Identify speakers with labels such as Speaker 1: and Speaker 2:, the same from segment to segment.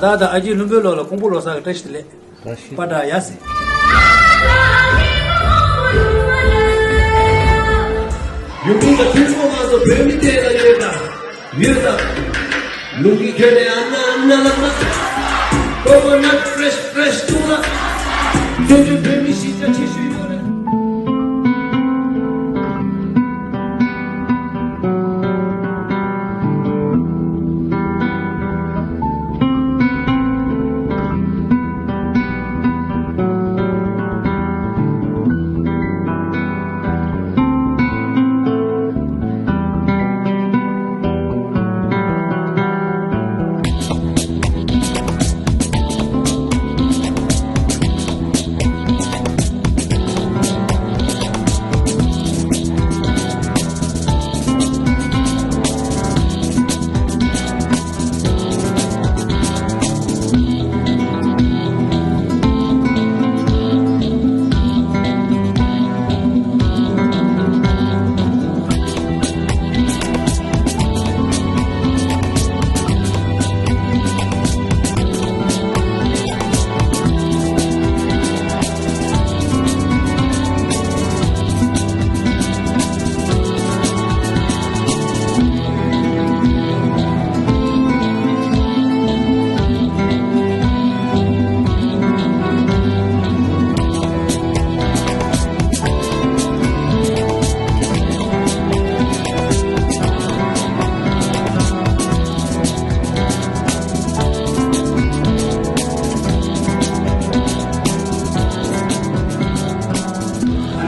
Speaker 1: 아다다 아지 lum별로 공부로 사 테스트래 바다 야세
Speaker 2: 여기가 들고 가서 배 밑에 다니겠다 위에다 루기 전에 안나 코코넛 프레시 투나 요즘 뱀이 진짜 치수이거든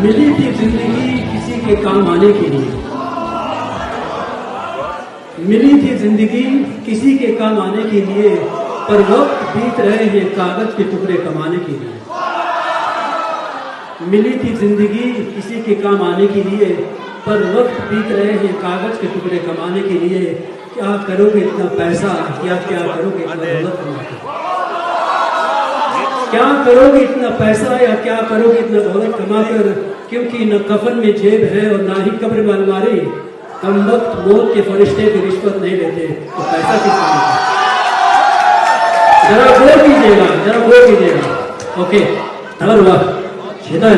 Speaker 3: मिली थी जिंदगी किसी के काम आने के लिए मिली थी जिंदगी किसी के काम आने के लिए पर वक्त बीत रहे हैं कागज के टुकड़े कमाने के लिए मिली थी जिंदगी किसी के काम आने के लिए पर वक्त बीत रहे हैं कागज के टुकड़े कमाने के लिए क्या करोगे इतना पैसा क्या करोगे इतना दौलत कमाकर क्या करोगे इतना पैसा या क्या करोगे इतना दौलत कमाकर क्योंकि न कफन में जेब है और ना ही कब्र में अलमारी कम वक्त मौत के फरिश्ते भी रिश्वत नहीं लेते तो पैसा किस जरा गौर कीजिएगा ओके अगर हुआ छेदा है